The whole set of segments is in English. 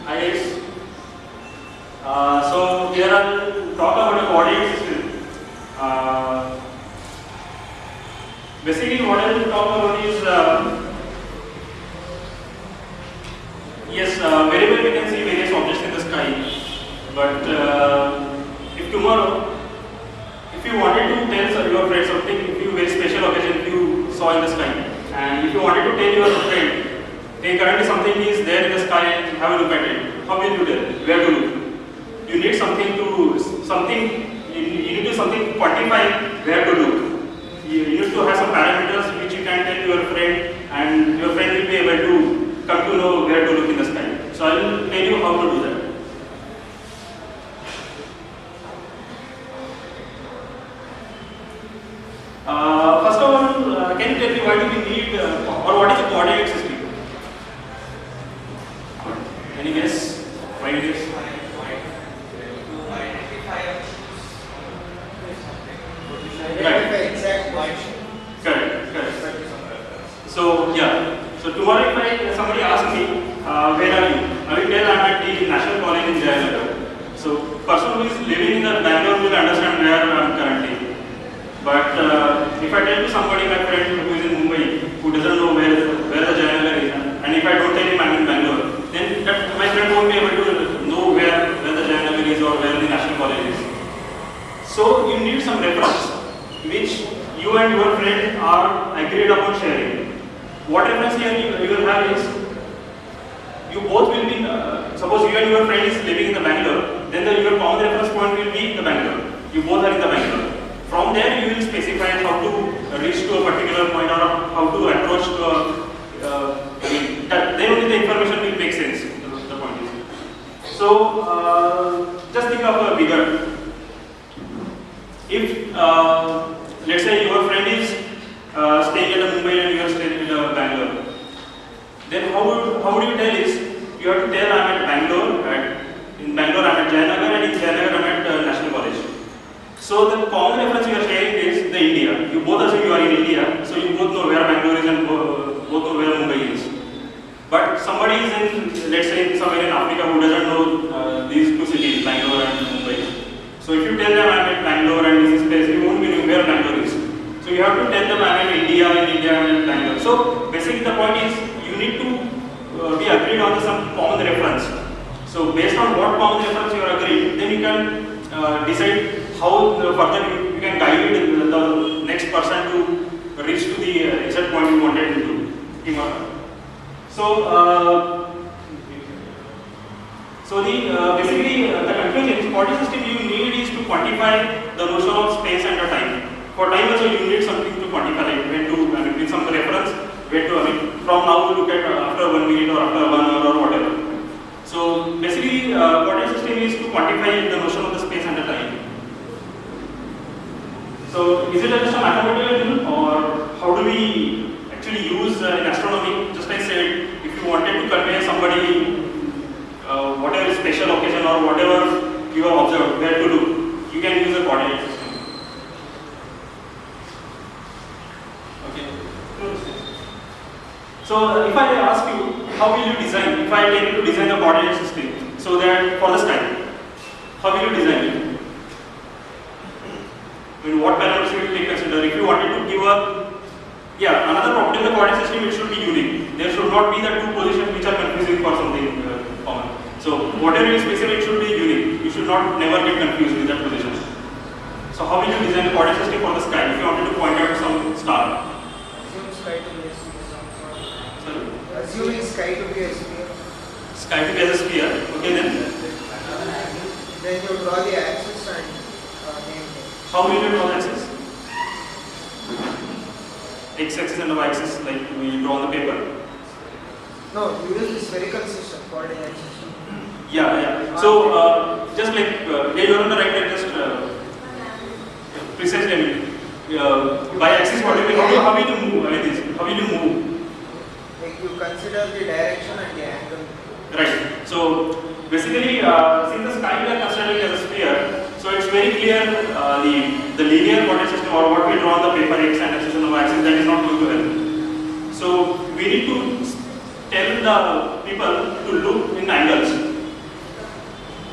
IS. So here I'll talk about a coordinate system. Basically, what I will talk about is yes, very well we can see various objects in the sky. But if tomorrow, if you wanted to tell your friend something, if you very special occasion you saw in the sky, and if you wanted to tell your friend, hey, currently something is there in the sky and have a look at it, how will you tell? Where to look? You need something to you need to something quantify where to look. You need to have some parameters which you can tell your friend, and your friend will be able to come to know where to look in the sky. So I will tell you how to do that. First of all, can you tell me why do we need or what is a coordinate system? Any guess? Why it is? Correct. So yeah. So tomorrow if somebody asks me, where are you? I will tell I'm at the National College in Jayanagar. So person who is living in the Bangalore will understand where I am currently. But if I tell to somebody, my friend who is in Mumbai, who doesn't know where the Jayanagar is, and if I don't tell him I'm in Bangalore, then my friend won't be able to know where the Jayanagar is or where the National College is. So you need some reference which you and your friend are agreed upon sharing. What reference here you will have is, you both will be, suppose you and your friend is living in the Bangalore, then your common reference point will be the Bangalore. You both are in the Bangalore. From there you will specify how to reach to a particular point or how to approach to then only the information will make sense, the point is. So just think of a bigger. If let's say your friend is staying at Mumbai and you are staying in Bangalore, then how would you tell is, you have to tell I am at Bangalore, in Bangalore I am at Jayanagar, and in Jayanagar I am at National College. So the common reference you are sharing is the India. You both assume you are in India, so you both know where Bangalore is and both know where Mumbai is. But somebody is in, let's say, somewhere in Africa who doesn't know these two cities, Bangalore and Mumbai. So if you tell them I am at Bangalore and this is place, you won't be knowing where Bangalore is. So you have to tell them I am in India and Bangalore. So basically the point is, you need to be agreed on some common reference. So based on what common reference you are agreed, then you can decide how further you can guide the next person to reach to the exact point you wanted to do. So basically the conclusion, coordinate system you need is to quantify the notion of space and the time. For time also you need something to quantify, like when to, with some reference, when to, from now we look at after 1 minute or after 1 hour or whatever. So basically coordinate system is to quantify the notion of the space and the time. So is it just a mathematical tool, or how do we actually use in astronomy? Just like I said, if you wanted to convey somebody whatever special occasion or whatever you have observed, where to look, you can use a coordinate system. Okay. So if I ask you, how will you design? If I tell you to design a coordinate system, so that for the sky, how will you design it? I mean, what parameters you will take consider? If you wanted to give another property of the coordinate system, it should be unique. There should not be the two positions which are confusing for something common. So whatever you specify, it should be unique. You should not never get confused with that position. So how will you design a coordinate system for the sky? If you wanted to point out some star. Assume sky to be a sphere. Sorry? Assuming sky to be a sphere. Sky to be as a sphere. Okay then. Then you draw the axis and name it. How will you draw the axis? X-axis and Y-axis, like we draw on the paper. No, you use the spherical system, coordinate system. Yeah. So just like you are on the right track, just precisely. By axis, what do you mean? How will you move? How will you move? Like you consider the direction and the angle. Right. So basically, since the sky we are considering as a sphere, so it's very clear the linear coordinate system or what we draw on the paper x and axis and y axis, that is not going to help. So we need to tell the people to look in angles.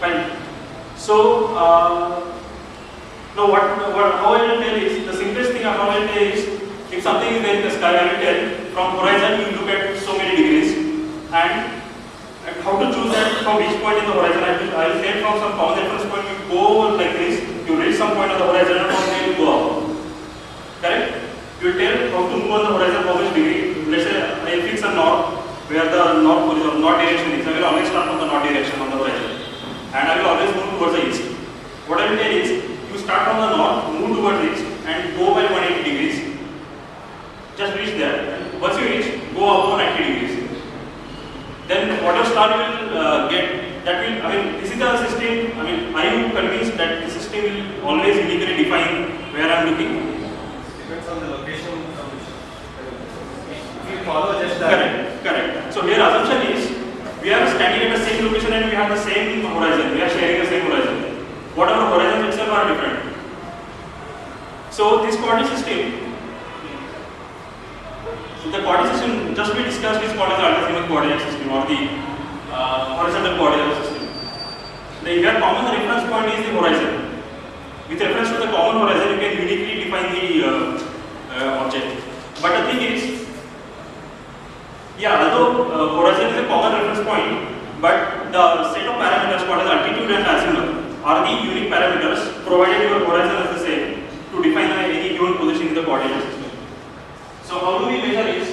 Fine. So, now how I will tell is, the simplest thing how I will tell is, if something is there in the sky, I will tell from horizon you look at so many degrees, and how to choose that from which point in the horizon. I will tell from some common reference point you go like this, you reach some point on the horizon and from there you go up. Correct? You will tell how to move on the horizon, how much degree. Let's say I will fix a north, where the north pole or north direction is. I will always start from the north direction on the horizon, and I will always move towards the east. What I will tell is, you start from the north, move towards east, and go by 180 degrees. Just reach there. And once you reach, go above 90 degrees. Then whatever star you will get, that will, this is the system. Are you convinced that the system will always uniquely define where I am looking? Depends on the location. If you follow just that. Correct. So here assumption is, we are standing at the same location and we have the same horizon. We are sharing the same horizon. Whatever horizons itself are different. So this coordinate system, the coordinate system just we discussed is called as the algebraic coordinate system or the horizontal coordinate system. The here common reference point is the horizon. With reference to the common horizon, you can uniquely define the object. But the thing is, although horizon is a common reference point, but the set of parameters called as altitude and azimuth are the unique parameters provided your horizon is the same to define any given position in the coordinate system. So how do we measure this?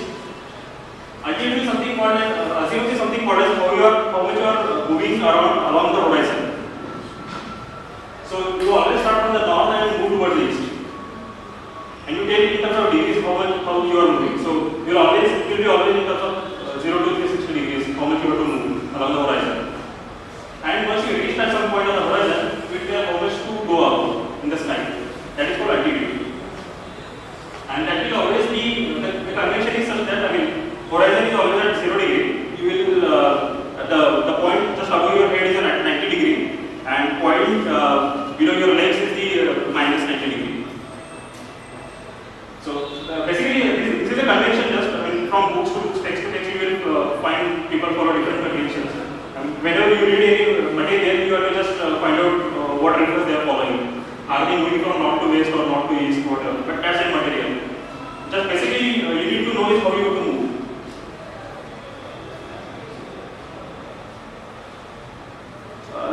Altitude is something called as azimuth is something called as how much you are moving along the horizon. So you always start from the north and move towards the east. And you take in terms of degrees how you are moving. So you will be always in terms of 0 to 360 degrees how much you have to move along the horizon. And once you reach at some point on the horizon, you will tell how much to go up in the sky. That is called altitude. And that will always be, the convention is such that, horizon is always at 0 degree. You will, the point just above your head is at 90 degree, and point below your legs is the minus 90 degree. So basically, this is a convention just, from books to books, text to text, you will find people follow different conventions. Whenever you read any material, you have to just find out what reference they are following. Are they moving from north to west or north to east, whatever. But that's a material. Just basically, you need to know is how you have to move.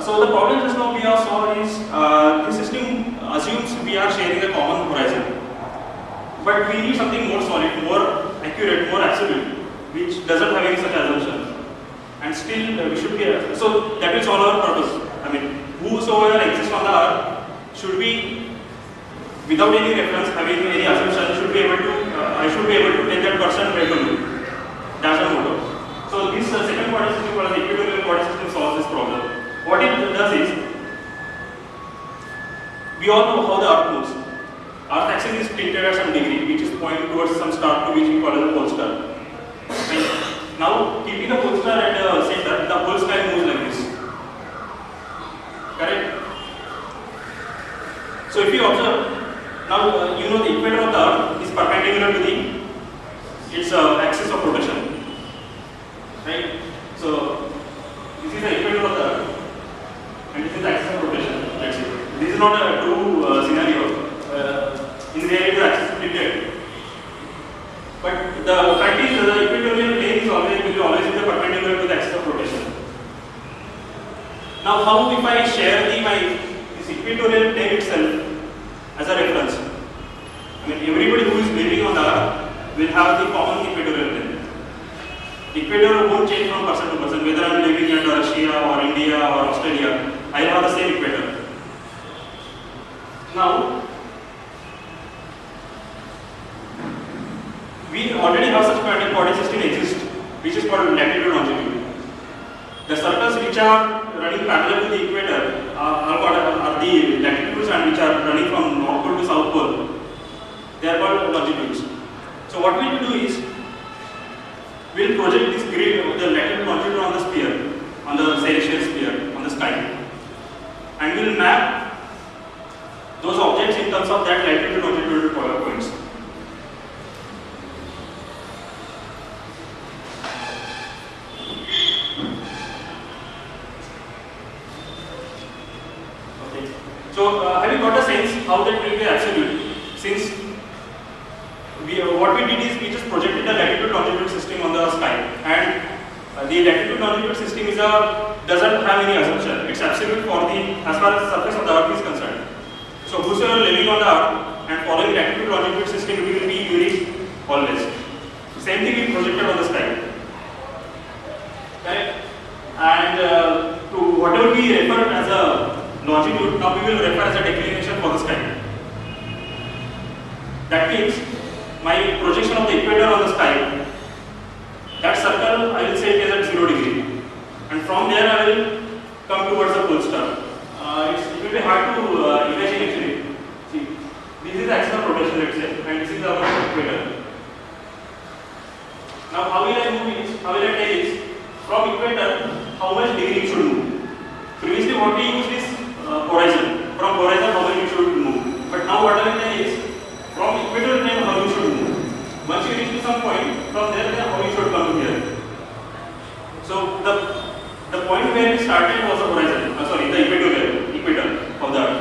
So the problem just now we have saw is, the system assumes we are sharing a common horizon. But we need something more solid, more accurate, more absolute, which doesn't have any such assumption. And still, we should be, so that will solve our purpose. Whosoever exists on the earth should be, without any reference, having any assumption, should be able to, I should be able to tell that person where to look. That's the motto. So this second coordinate system called the equatorial coordinate system solves this problem. What it does is, we all know how the earth moves. Earth axis is tilted at some degree, which is pointing towards some star to which we call as a pole star. Right? Now, keeping the pole star at the center, the whole sky moves like this. Correct? So if you observe, now you know the equator of the earth is perpendicular to its axis of rotation. Right? So this is the equator of the earth, and this is the axis of rotation. That's it. This is not a true scenario. In reality, the axis is tilted. But the fact is, the equatorial plane is always be perpendicular to the axis of rotation. Now, how if I share this equatorial plane itself as a reference? Everybody who is living on the earth will have the common equatorial plane. The equator won't change from person to person. Whether I am living in Russia or India or Australia, I will have the same equator. Now, we already have such kind of coordinate system exist, which is called latitude and longitude. The circles which are running parallel to the equator are the latitudes, and which are running from North Pole to South Pole, they are called longitudes. So what we will do is, we will project this grid of the latitude and longitude on the sphere, on the celestial sphere, on the sky, and we will map those objects in terms of that latitude and longitude points. So have you got a sense how that will be absolute? Since what we did is we just projected a latitude longitude system on the sky, and the latitude longitude system doesn't have any assumption. It's absolute for the as far as the surface of the Earth is concerned. So whosoever living on the Earth and following latitude longitude system will be unique always. Same thing we projected on the sky. Correct? And to whatever we refer as a longitude, now we will refer as a declination for the sky. That means my projection of the equator on the sky, that circle I will say it is at 0 degree, and from there I will come towards the pole star. It will be hard to imagine actually. See, this is the axis of rotation, let's say, and this is our equator. Now how will I move is, how will I tell is, from equator, how much degree you should move. Previously what we used is horizon. From horizon how much you should move. But now what I will tell is, from equator line how you should move. Once you reach to some point, from there how you should come here. So the point where we started was the horizon. The equator of the Earth.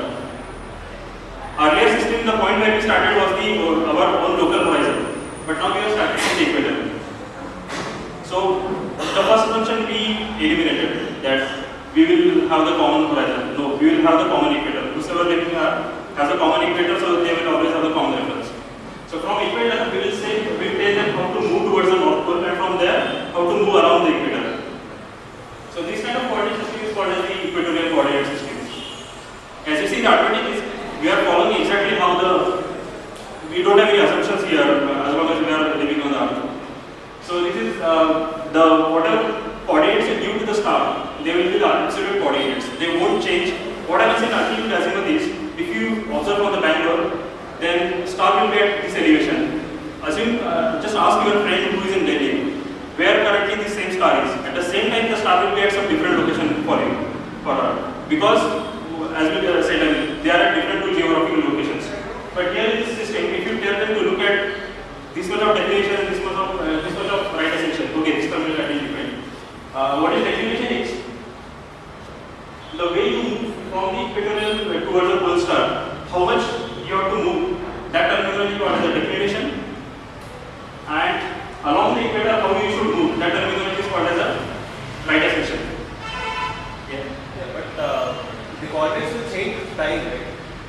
Earlier system, the point where we started was our own local horizon. But now we have started with the equator. So the first assumption we eliminated, that we will have the common horizon. No, we will have the common equator. Whosoever living has a common equator, so they will always have the common reference. So from equator, we will say, we will tell them how to move towards the North Pole, and from there, how to move around the equator. So this kind of coordinate system is called as the equatorial coordinate system. As you see, the advantage is we are following exactly how we don't have any assumptions here as long as we are living on the Earth. So this is whatever coordinates you give to the star, they will be the absolute coordinates. They won't change. What I will say in altitude azimuth is, if you observe on the Bangalore, then star will be at this elevation. Assume, just ask your friend who is in Delhi, where currently this same star is. At the same time, the star will be at some different location for you, because as we said, they are at different two geographical locations. But here in this system, if you tell them to look at this much of declination, this much of right ascension, okay, this term will identify. What is declination is the way you move from the equatorial towards the pole star. How much you have to move? That terminology called as the declination. And along the equator, how you should move? That terminology is called as a right ascension. But the coordinates will change with time, right?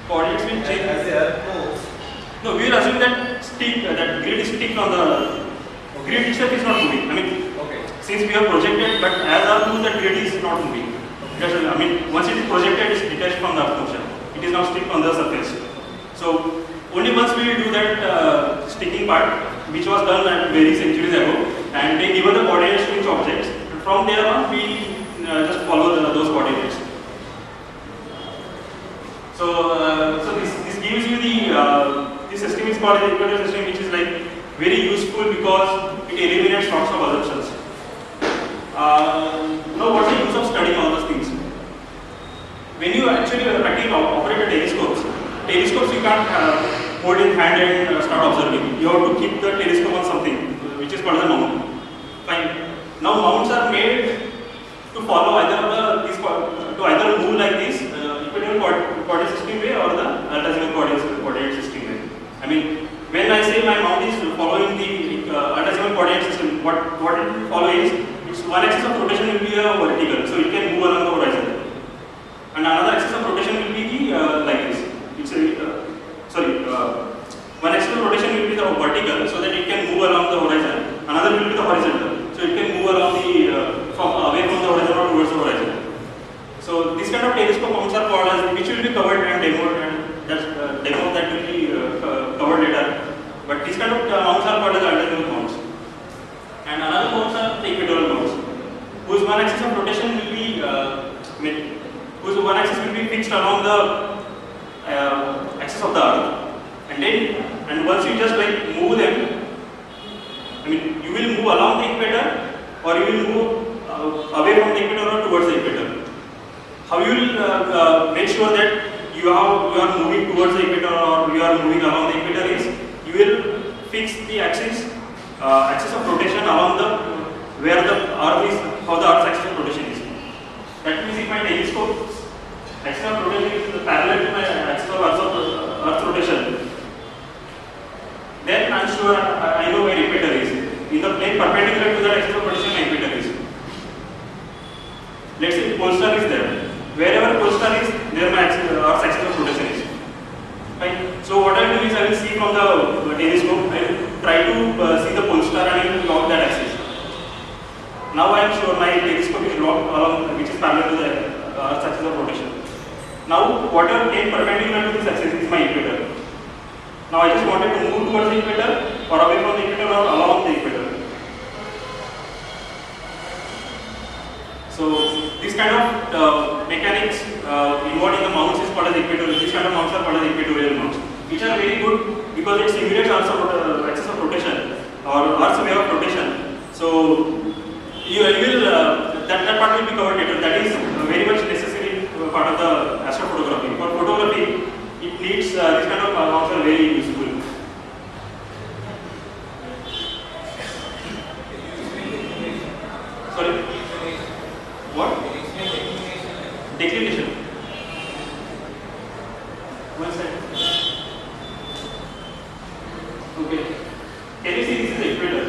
Coordinates will change as the Earth moves. No, we will assume that that grid is stick on the grid itself is not moving. I mean, okay. Since we have projected, but as Earth moves, that grid is not moving. I mean, once it is projected, it is detached from the Earth motion. It is now stick on the surface. So only once we will do that sticking part, which was done many centuries ago, and they given the coordinates to each object. From there on, we just follow those coordinates. So this gives you this system is called the equator system, which is like very useful because it eliminates lots of assumptions. Now, what's the use of studying all those things? When you actually practically operate a telescopes you can't hold in hand and start observing. You have to keep the telescope on something, which is called as a mount. Fine. Now mounts are made to follow to either move like this, equatorial coordinate system way, or the altazimuth coordinate system way. I mean, when I say my mount is following the altazimuth coordinate system, what it will follow is, its one axis of rotation will be a vertical, so it can move along the horizon, and another axis of rotation will be like this. One axis of rotation will be the vertical, so that it can move along the horizon. Another will be the horizontal, so it can move along away from the horizon or towards the horizon. So this kind of telescope mounts are called as, which will be covered and demoed, and that demo that will be covered later. But these kind of mounts are called as altazimuth mounts. And another mounts are the equatorial mounts, whose one axis of rotation will be fixed along the axis of the Earth. And once you just like move them, I mean, you will move along the equator, or you will move away from the equator or towards the equator. How you will make sure that you are moving towards the equator or you are moving along the equator is, you will fix the axis of rotation along where the Earth is, how the Earth's axis of rotation is. That means if my telescope axis of rotation is parallel to my axis of Earth's rotation, then I'm sure I know where equator is. In the plane perpendicular to that axis of rotation, my equator is. Let's say pole star is there. Wherever pole star is, there my Earth's axis of rotation is. Fine. So what I will do is I will see from the telescope. I will try to see the pole star and I will log that axis. Now I am sure my telescope is locked along, which is parallel to the Earth's axis of rotation. Now whatever plane perpendicular to this axis is my equator. Now I just wanted to move towards the equator or away from the equator or along the equator. So this kind of mechanics involved in the mounts is called as equatorial. These kind of mounts are called as equatorial mounts, which are very good because it simulates Earth's axis of rotation or Earth's way of rotation. So you will that part will be covered later. That is very much necessary part of the astrophotography. For photography, it needs this kind of mounts are very useful. Sorry. What? Declination. One second. Okay. Can you see this is the equator?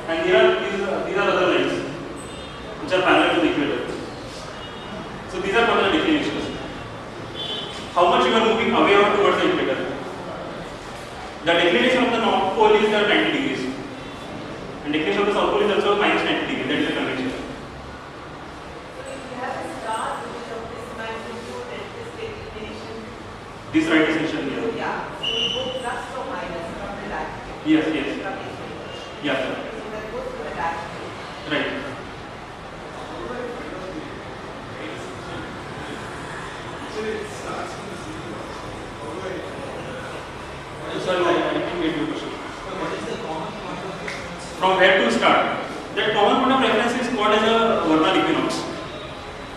And these are other lines which are parallel to the equator. So these are called the declinations. How much you are moving away or towards the equator? The declination of the north pole is 90 degrees. And declination of the south pole is also minus 90 degrees. That is the convention. So if you have a star which of this magnitude and this declination. This right extension here. Yeah. So you go plus or minus from the latitude. Yes, yes. From the equator. Yeah. So that goes to the latitude. Right. Sorry, I didn't get your question. From where to start? That common point of reference is called as a vernal equinox.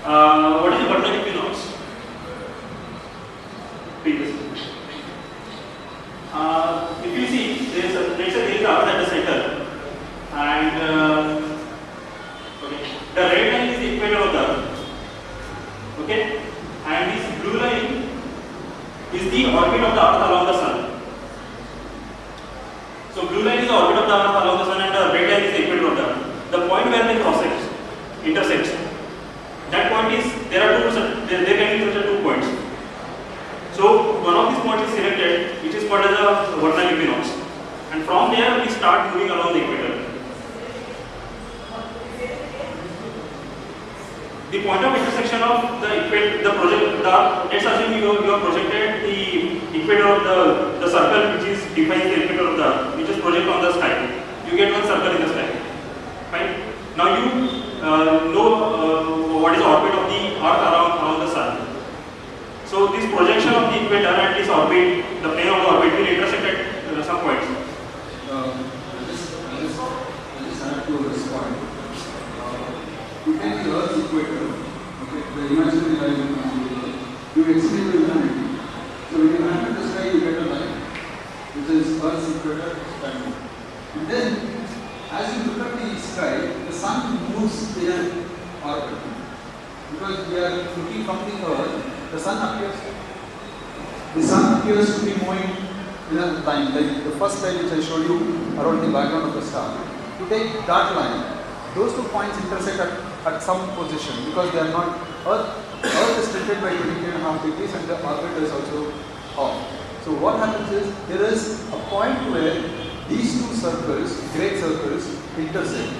What is a vernal equinox? If you see, there is a Earth at the center, and okay, the red line is the equator of the Earth. Okay, and this blue line is the orbit of the Earth along the Sun. So blue line is the orbit of the Earth along the Sun, and the red line is the equator of the Earth. The point where they intersect. That point is there can be considered 2 points. So one of these points is selected, which is called as a vernal equinox, and from there we start moving along the equator. The point of intersection of the equator, let's assume you have projected the equator of the circle which is defines the equator of the Earth, which is projected on the sky. You get one circle in the sky. Fine. Now you know what is the orbit of the Earth around the Sun. So this projection of the equator and this orbit, the plane of the orbit will intersect at some points. I just have to respond. You take the Earth's equator, okay, the imaginary line, you extend the humanity. So when you land in the sky, you get a line, which is Earth's equator standing. And then, as you look at the sky, the sun moves in an orbit. Because we are looking from the Earth, the sun appears to be moving in a line, like the first line which I showed you around the background of the star. You take that line, those 2 points intersect at some position because they are not, Earth is tilted by 23.5 degrees and the orbit is also off. So what happens is, there is a point where these 2 circles, great circles, intersect.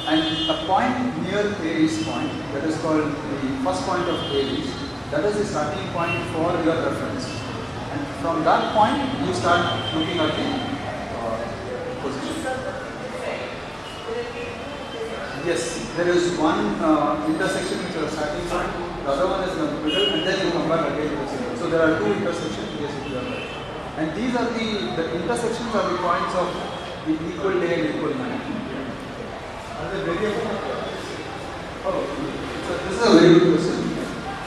And a point near Aries point, that is called the first point of Aries, that is the starting point for your reference. And from that point, you start looking at the position. Yes, there is one intersection which is a starting point, the other one is in the middle, and then you come back again to the center. So there are 2 intersections, yes, you are right. And these are the intersections are the points of the equal day and equal night. Are they variable? Oh, so this is a very good question.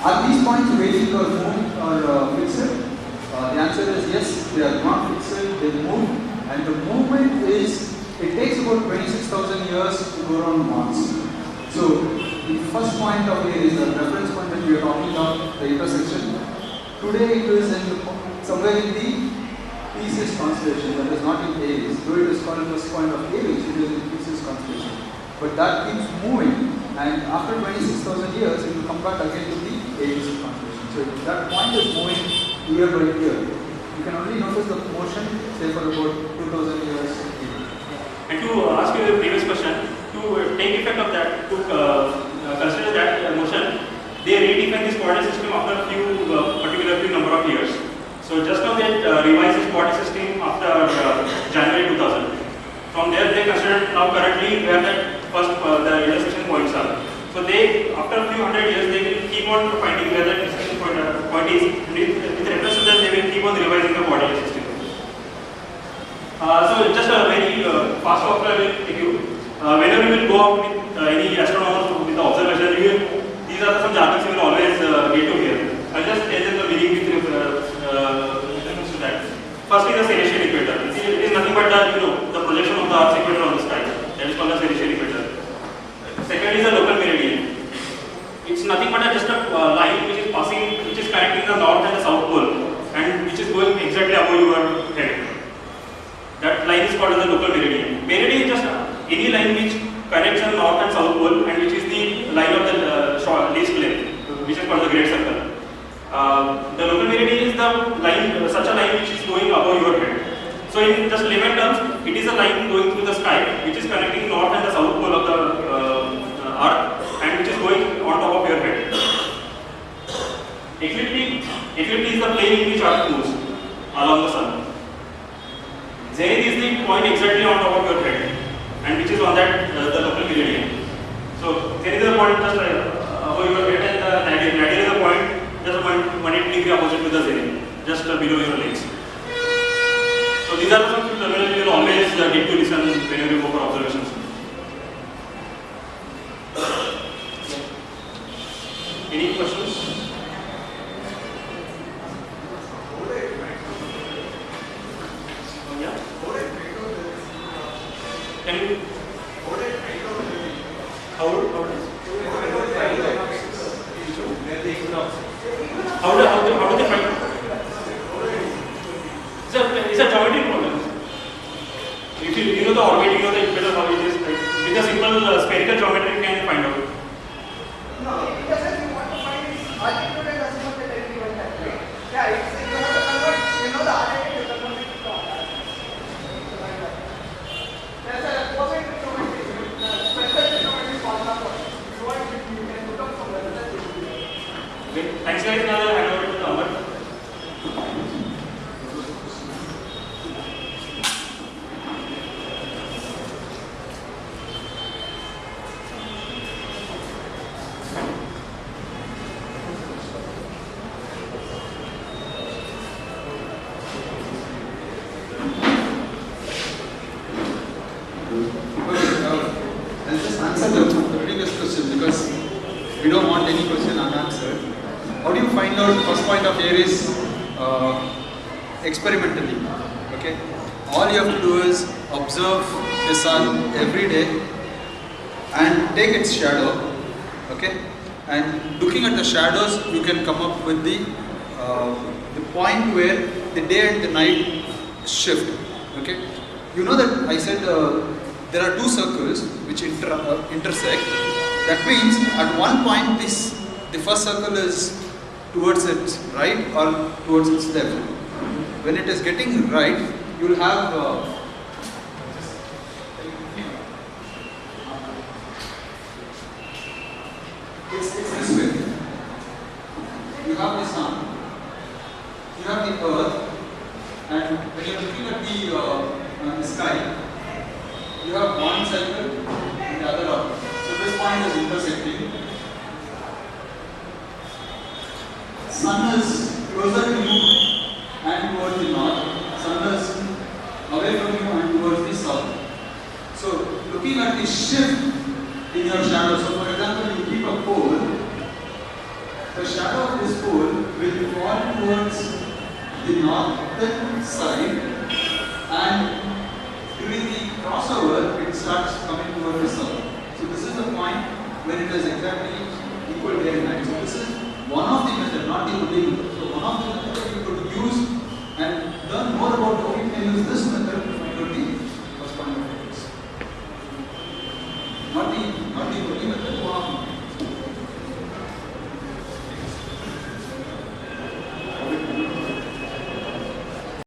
Are these points variable or moved or fixed? The answer is yes, they are not fixed, they move, and the movement is, it takes about 26,000 years to go around Mars. So the first point of here is the reference point that we are talking about, the intersection. Today it is somewhere in the Pisces constellation, that is not in Aries. Though it is called the first point of Aries, it is in Pisces constellation. But that keeps moving, and after 26,000 years it will come back again to the Aries constellation. So that point is moving year by year. You can only notice the motion, say for about 2,000 years. And to ask you the previous question, to take effect of that, to consider that motion, they redefine this coordinate system after a few particular number of years. So just now they revised this coordinate system after January 2000. From there they consider now currently where that first the intersection points are. So they, after a few hundred years, they will keep on finding where that intersection point is, and with reference to that they will keep on revising the coordinate system. So just a very fast walk I will take you. Whenever you will go out with any astronomers with the observation, these are some jargons you will always get to hear. I'll just tell them the meaning with reference to that. Firstly, the celestial equator. It is nothing but the projection of the Earth's equator on the sky. That is called the celestial equator. Second is the local meridian. It's nothing but just a line which is passing, which is connecting the north and the south pole, and which is going exactly above your head. That line is called as the local meridian. Meridian is just any line which connects the north and south pole, and which is the line of the least length, which is called the great circle. The local meridian is the line, such a line which is going above your head. So in just layman terms, it is a line going through the sky, which is connecting north and the south pole of the Earth, and which is going on top of your head. Ecliptic is the plane in which Earth moves along the sun. Zenith is the point exactly on top of your head, and which is on that the local meridian. So zenith is the point just above your head, and the nadir is the point just 180 degree opposite to the zenith, just below your legs. So these are some terminology you will always get to listen whenever you go for observations. Any questions? Yeah? Can you? How do they find? It's a geometry problem. If you know the orbit, you know the equator how it is. With a simple spherical geometry, you can find out. No, it doesn't you want to find is altitude and azimuth at every given time. Yeah, it's you have to convert, the altitude you convert it to that. There's a cosine geometry, special geometry formula for it. If you want, you can look up from the result. Okay. Thanks guys. Now I'll hand over to Amar. I'll just answer the previous question because we don't want any question unanswered. How do you find out first point of Aries experimentally? Okay, all you have to do is observe the sun every day and take its shadow. Okay, and looking at the shadows, you can come up with the point where the day and the night shift. Okay, you know that I said there are two circles which intersect. That means at one point the first circle is towards its right or towards its left. When it is getting right, you will have it's this way. You have the sun, you have the earth, and when you are looking at the sky, you have one cycle and the other orbit. So this point is intersecting. Sun is closer to you and towards the north. Sun is away from you and towards the south. So looking at the shift in your shadow. So for example, you keep a pole. The shadow of this pole will fall towards the northern side, and during the crossover, it starts coming towards the south. So this is the point where it is exactly equal day and night. So this is one of the method, not the only method.